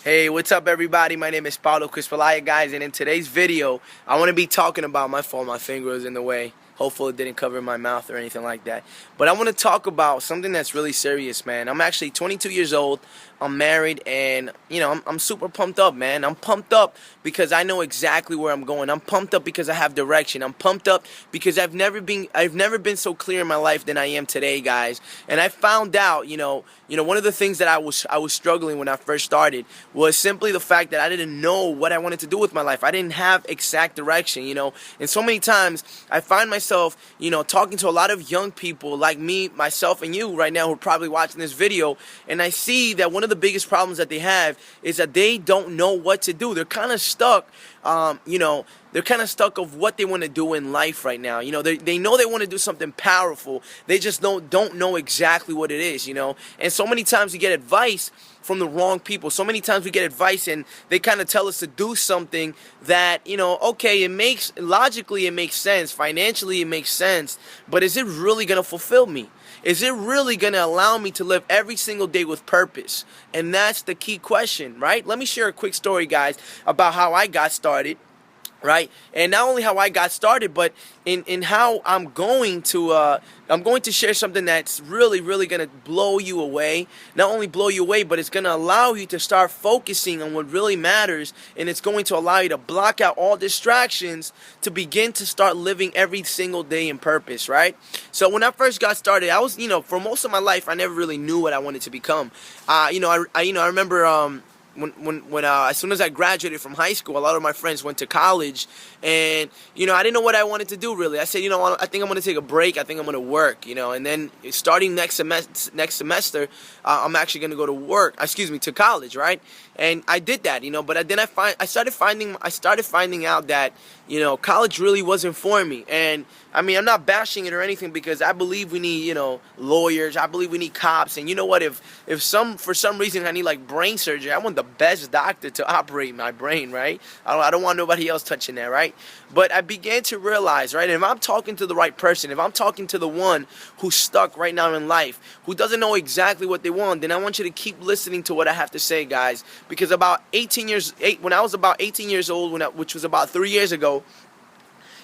Hey, what's up everybody? My name is Paulo Crispalaya, guys, and in today's video, I want to be talking about my fault. My finger was in the way. Hopefully it didn't cover my mouth or anything like that. But I want to talk about something that's really serious, man. I'm actually 22 years old. I'm married, and I'm super pumped up, man. I'm pumped up because I know exactly where I'm going. I'm pumped up because I have direction. I'm pumped up because I've never been so clear in my life than I am today, guys. And I found out, one of the things that I was struggling when I first started was simply the fact that I didn't know what I wanted to do with my life. I didn't have exact direction, And so many times I find myself, talking to a lot of young people like me, myself, and you right now who are probably watching this video, and I see that one of the biggest problems that they have is that they don't know what to do. They're kind of stuck, they're kind of stuck of what they want to do in life right now. They know they want to do something powerful. They just don't know exactly what it is, And so many times you get advice from the wrong people. So many times we get advice and they kind of tell us to do something that, okay, logically it makes sense, financially it makes sense, but is it really going to fulfill me? Is it really going to allow me to live every single day with purpose? And that's the key question, right? Let me share a quick story, guys, about how I got started. Right, and not only how I got started, but in how I'm going to share something that's really gonna blow you away. Not only blow you away, but it's gonna allow you to start focusing on what really matters, and it's going to allow you to block out all distractions to begin to start living every single day in purpose. Right. So when I first got started, I was, for most of my life, I never really knew what I wanted to become. I remember. When as soon as I graduated from high school, a lot of my friends went to college, and I didn't know what I wanted to do really. I said, I think I'm going to take a break. I think I'm going to work, and then starting next semester, I'm actually going to go to work. To college, right? And I did that, But then I started finding out that college really wasn't for me. And I mean, I'm not bashing it or anything, because I believe we need, lawyers. I believe we need cops. And you know what? If for some reason I need like brain surgery, I want the best doctor to operate my brain, right? I don't want nobody else touching that, right? But I began to realize, right? If I'm talking to the right person, if I'm talking to the one who's stuck right now in life, who doesn't know exactly what they want, then I want you to keep listening to what I have to say, guys. Because when I was about 18 years old, which was about 3 years ago,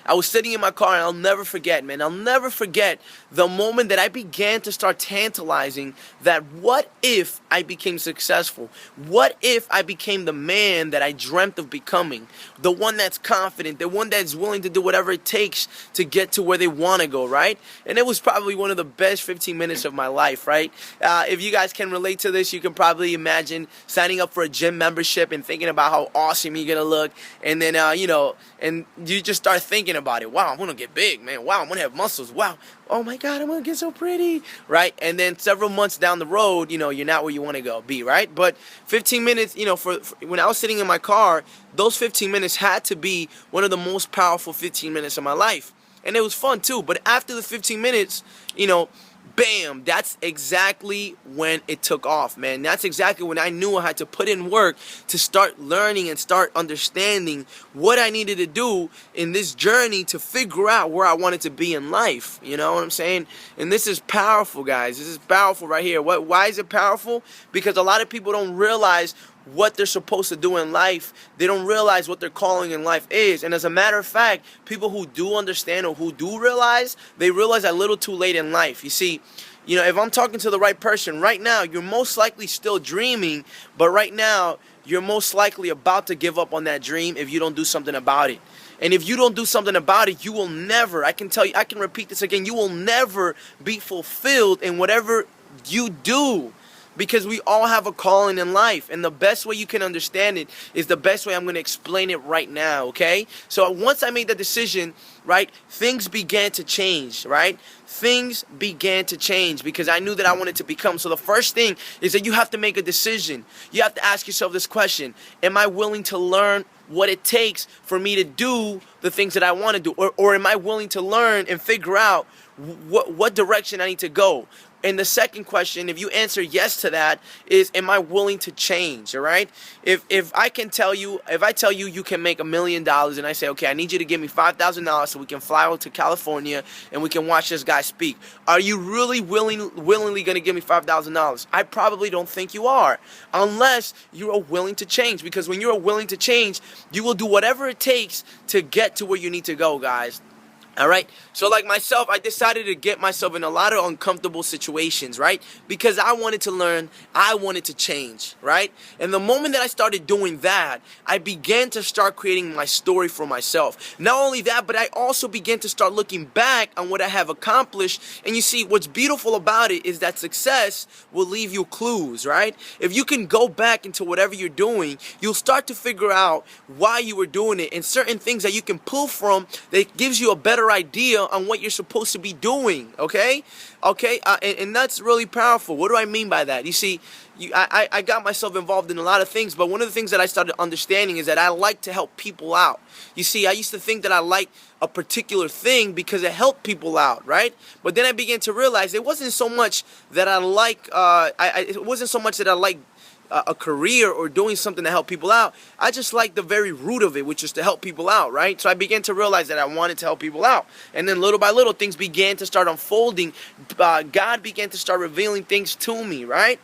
I was sitting in my car, and I'll never forget, man. I'll never forget the moment that I began to start tantalizing that what if I became successful? What if I became the man that I dreamt of becoming? The one that's confident, the one that's willing to do whatever it takes to get to where they want to go, right? And it was probably one of the best 15 minutes of my life, right? If you guys can relate to this, you can probably imagine signing up for a gym membership and thinking about how awesome you're going to look. And then, and you just start thinking about it. Wow, I'm going to get big, man. Wow, I'm going to have muscles. Wow. Oh my God, I'm going to get so pretty, right? And then several months down the road, you're not where you want to be, right? But 15 minutes, for when I was sitting in my car, those 15 minutes had to be one of the most powerful 15 minutes of my life. And it was fun too. But after the 15 minutes, bam, that's exactly when it took off, man. That's exactly when I knew I had to put in work to start learning and start understanding what I needed to do in this journey to figure out where I wanted to be in life. You know what I'm saying? And this is powerful, guys. This is powerful right here. Why is it powerful? Because a lot of people don't realize what they're supposed to do in life. They don't realize what their calling in life is. And as a matter of fact, people who do understand or who do realize, they realize a little too late in life. You see, if I'm talking to the right person right now, you're most likely still dreaming, but right now you're most likely about to give up on that dream if you don't do something about it. And if you don't do something about it, you will never, I can repeat this again, you will never be fulfilled in whatever you do. Because we all have a calling in life, and the best way you can understand it is the best way I'm going to explain it right now, okay? So once I made the decision, right, things began to change, right? Things began to change because I knew that I wanted to become. So the first thing is that you have to make a decision. You have to ask yourself this question: am I willing to learn what it takes for me to do the things that I want to do? Or am I willing to learn and figure out what direction I need to go? And the second question, if you answer yes to that, is am I willing to change? All right. If I tell you you can make $1 million, and I say, okay, I need you to give me $5,000 so we can fly out to California and we can watch this guy speak. Are you really willingly going to give me $5,000? I probably don't think you are, unless you are willing to change. Because when you are willing to change, you will do whatever it takes to get to where you need to go, guys. All right. So like myself, I decided to get myself in a lot of uncomfortable situations, right? Because I wanted to learn, I wanted to change, right? And the moment that I started doing that, I began to start creating my story for myself. Not only that, but I also began to start looking back on what I have accomplished. And you see, what's beautiful about it is that success will leave you clues, right? If you can go back into whatever you're doing, you'll start to figure out why you were doing it and certain things that you can pull from that gives you a better idea on what you're supposed to be doing. Okay, and that's really powerful. What do I mean by that? You see, I got myself involved in a lot of things, but one of the things that I started understanding is that I like to help people out. You see, I used to think that I liked a particular thing because it helped people out, right? But then I began to realize it wasn't so much that I like it wasn't so much that I like a career or doing something to help people out. I just like the very root of it, which is to help people out, right? So I began to realize that I wanted to help people out. And then little by little, things began to start unfolding. God began to start revealing things to me, right?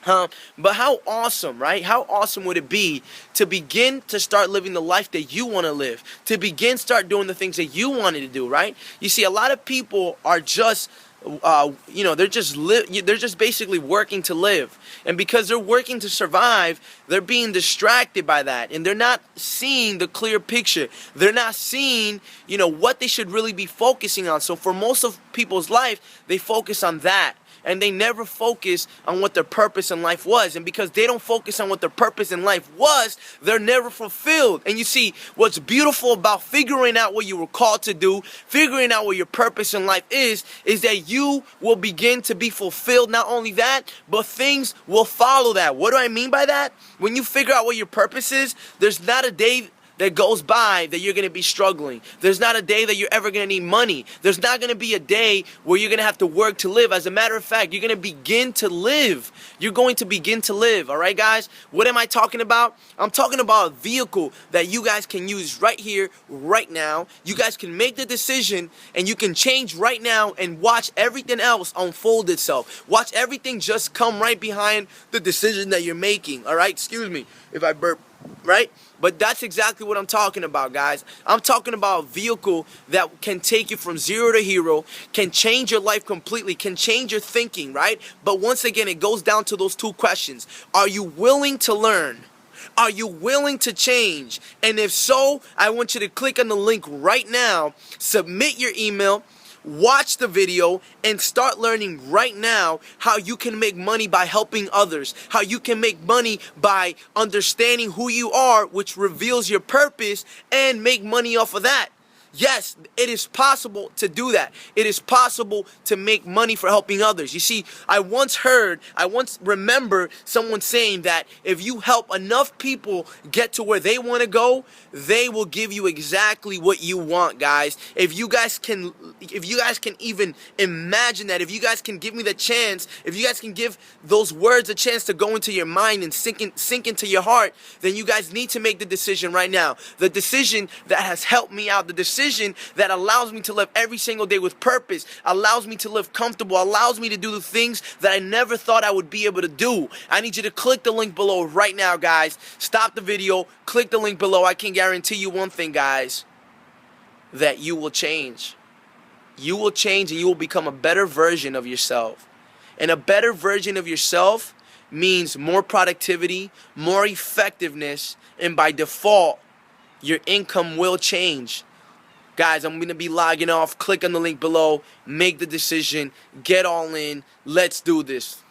But how awesome, right? How awesome would it be to begin to start living the life that you want to live, to begin start doing the things that you wanted to do, right? You see, a lot of people are just they're just basically working to live, and because they're working to survive, they're being distracted by that, and they're not seeing the clear picture. They're not seeing, what they should really be focusing on. So for most of people's life, they focus on that, and they never focus on what their purpose in life was. And because they don't focus on what their purpose in life was, they're never fulfilled. And you see, what's beautiful about figuring out what you were called to do, figuring out what your purpose in life is that you will begin to be fulfilled. Not only that, but things will follow that. What do I mean by that? When you figure out what your purpose is, there's not a day that goes by that you're going to be struggling. There's not a day that you're ever going to need money. There's not going to be a day where you're going to have to work to live. As a matter of fact, you're going to begin to live. You're going to begin to live. All right, guys? What am I talking about? I'm talking about a vehicle that you guys can use right here, right now. You guys can make the decision and you can change right now and watch everything else unfold itself. Watch everything just come right behind the decision that you're making. All right? Excuse me if I burp. Right? But that's exactly what I'm talking about, guys. I'm talking about a vehicle that can take you from zero to hero, can change your life completely, can change your thinking, right? But once again, it goes down to those two questions. Are you willing to learn? Are you willing to change? And if so, I want you to click on the link right now, submit your email, watch the video, and start learning right now how you can make money by helping others, how you can make money by understanding who you are, which reveals your purpose, and make money off of that. Yes, it is possible to do that. It is possible to make money for helping others. You see, I once remember someone saying that if you help enough people get to where they want to go, they will give you exactly what you want, guys. If you guys can even imagine that, if you guys can give me the chance, if you guys can give those words a chance to go into your mind and sink into your heart, then you guys need to make the decision right now. The decision that has helped me out, the decision that allows me to live every single day with purpose, allows me to live comfortable, allows me to do the things that I never thought I would be able to do. I need you to click the link below right now, guys. Stop the video, click the link below. I can guarantee you one thing, guys, that you will change. You will change and you will become a better version of yourself. And a better version of yourself means more productivity, more effectiveness, and by default, your income will change. Guys, I'm going to be logging off. Click on the link below. Make the decision. Get all in. Let's do this.